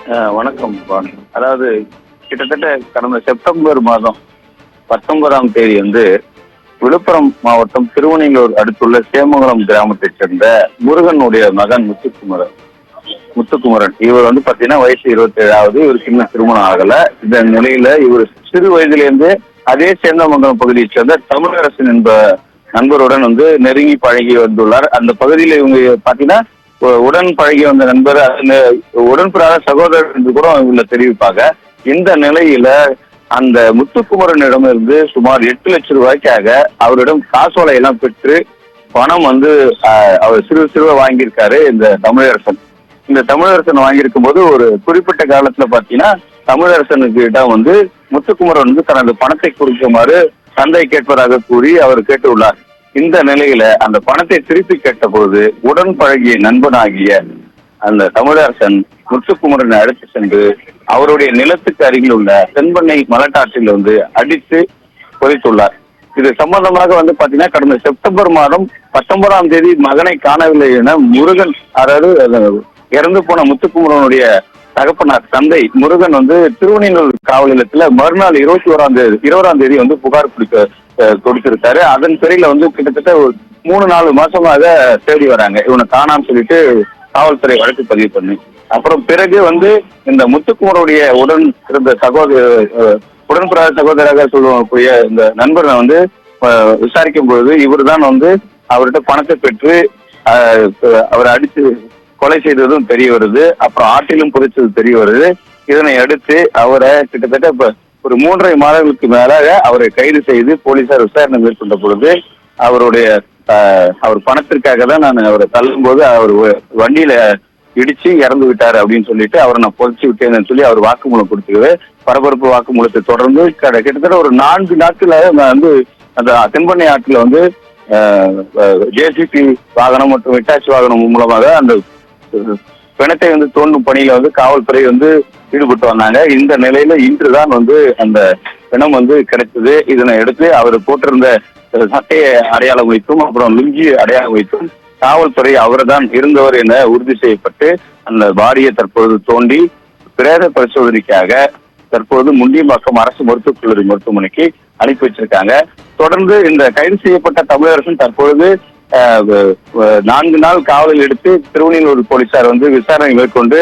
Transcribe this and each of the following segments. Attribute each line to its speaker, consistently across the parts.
Speaker 1: வணக்கம் பானு. அதாவது கிட்டத்தட்ட கடந்த செப்டம்பர் மாதம் 19ஆம் தேதி விழுப்புரம் மாவட்டம் திருவனையூர் அடுத்துள்ள சேமங்கலம் கிராமத்தைச் சேர்ந்த முருகனுடைய மகன் முத்துக்குமரன் இவர் பாத்தீங்கன்னா வயசு 27ஆவது. இவருக்கு இன்னும் திருமணம் ஆகல. இந்த நிலையில இவர் சிறு வயதிலிருந்து அதே சேந்தமங்கலம் பகுதியைச் சேர்ந்த தமிழரசன் என்ற நண்பருடன் நெருங்கி பழகி வந்துள்ளார். அந்த பகுதியில இவங்க பாத்தீங்கன்னா உடன் பழகி வந்த நண்பர், உடன்பிறாத சகோதரர் என்று கூட இவங்களை தெரிவிப்பாங்க. இந்த நிலையில அந்த முத்துக்குமரனிடமிருந்து சுமார் 8 லட்சம் ரூபாய்க்காக அவரிடம் காசோலை எல்லாம் பெற்று பணம் அவர் சிறுவ வாங்கியிருக்காரு இந்த தமிழரசன். இந்த தமிழரசன் வாங்கியிருக்கும் போது ஒரு குறிப்பிட்ட காலத்துல பாத்தீங்கன்னா தமிழரசனுக்கு இடம் முத்துக்குமரன் தனது பணத்தை கொடுக்குமாறு தந்தை கேட்பதாக கூறி அவர் கேட்டுள்ளார். இந்த நிலையில அந்த பணத்தை திருப்பி கேட்டபோது உடன் பழகிய நண்பனாகிய அந்த தமிழரசன் முத்துக்குமரனை அழைத்து சென்று அவருடைய நிலத்துக்கு அருகில் உள்ள தென்பண்ணை மலட்டாற்றில் அடித்து புதைத்துள்ளார். இது சம்பந்தமாக பாத்தீங்கன்னா கடந்த செப்டம்பர் மாதம் 19ஆம் தேதி மகனை காணவில்லை என முருகன், அதாவது இறந்து போன முத்துக்குமரனுடைய தகப்பனார் தந்தை முருகன் திருவனையூர் காவல் நிலையத்துல மறுநாள் 21ஆம் தேதி புகார் கொடுத்திருக்காரு. அதன் பேரில் கிட்டத்தட்ட ஒரு 3-4 மாசமாக தேடி வராங்க. இவனை காணான்னு சொல்லிட்டு காவல்துறை வழக்கு பதிவு பண்ணி அப்புறம் பிறகு இந்த முத்துக்குமரனுடைய உடன்பிறாத சகோதரராக சொல்லக்கூடிய இந்த நண்பரை விசாரிக்கும் பொழுது இவர் தான் அவர்கிட்ட பணத்தை பெற்று அவரை அடித்து கொலை செய்ததும் தெரிய வருது. அப்புறம் ஆற்றிலும் புதைச்சது தெரிய வருது. இதனை அடுத்து அவரை கிட்டத்தட்ட இப்ப ஒரு 3.5 மாதங்களுக்கு மேலாக அவரை கைது செய்து போலீசார் விசாரணை மேற்கொண்ட பொழுது அவர் பணத்திற்காக தான் நான் அவரை தள்ளும் போது அவர் வண்டியில இடிச்சு இறந்து விட்டாரு அப்படின்னு சொல்லிட்டு அவரை நான் புதைச்சு விட்டேன்னு சொல்லி அவர் வாக்குமூலம் கொடுத்துருக்காரு. பரபரப்பு வாக்குமூலத்தை தொடர்ந்து கிட்டத்தட்ட ஒரு 4 நாட்கள அந்த தென்பண்ணை ஆற்றில் ஜேசிபி வாகனம் மற்றும் ஹிட்டாச்சி வாகனம் மூலமாக அந்த பிணத்தை தோண்டும் பணியில காவல்துறை ஈடுபட்டு வந்தாங்க. இந்த நிலையில இன்றுதான் அந்த பிணம் கிடைத்தது. இதனை எடுத்து அவர் போட்டிருந்த சட்டையை அடையாளம் வைத்தும் அப்புறம் லுங்கி அடையாளம் வைத்தும் காவல்துறை அவர்தான் இருந்தவர் என உறுதி செய்யப்பட்டு அந்த பாடியை தற்போது தோண்டி பிரேத பரிசோதனைக்காக தற்போது முண்டியம்பாக்கம் அரசு மருத்துவக் கல்லூரி மருத்துவமனைக்கு அனுப்பி வச்சிருக்காங்க. தொடர்ந்து இந்த கைது செய்யப்பட்ட தமிழரசன் தற்பொழுது 4 நாள் காவலில் எடுத்து திருவனையூர் போலீசார் விசாரணை மேற்கொண்டு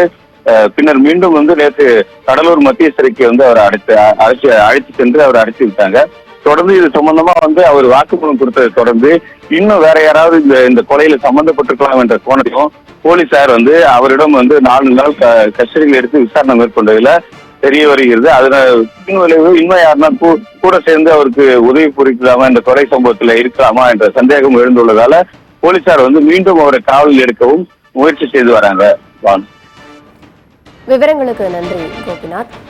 Speaker 1: பின்னர் மீண்டும் நேற்று கடலூர் மத்திய சிறைக்கு அவர் அழைத்து சென்று அவர் அடைத்து விட்டாங்க. தொடர்ந்து இது சம்பந்தமா அவர் வாக்குமூலம் கொடுத்ததை தொடர்ந்து இன்னும் வேற யாராவது இந்த கொலையில சம்பந்தப்பட்டிருக்கலாம் என்ற கோணத்தையும் போலீசார் அவரிடம் 4 நாள் கஸ்டடியில் எடுத்து விசாரணை மேற்கொண்டதுல தெரிய வருகிறது. அதனால விளைவு இன்னும் யாருன்னா கூட சேர்ந்து அவருக்கு உதவி புரிக்கலாமா, இந்த கொலை சம்பவத்துல இருக்கலாமா என்ற சந்தேகம் எழுந்துள்ளதால போலீசார் மீண்டும் அவரை காவலில் எடுக்கவும் முயற்சி செய்து வராங்க.
Speaker 2: விவரங்களுக்கு நன்றி கோபிநாத்.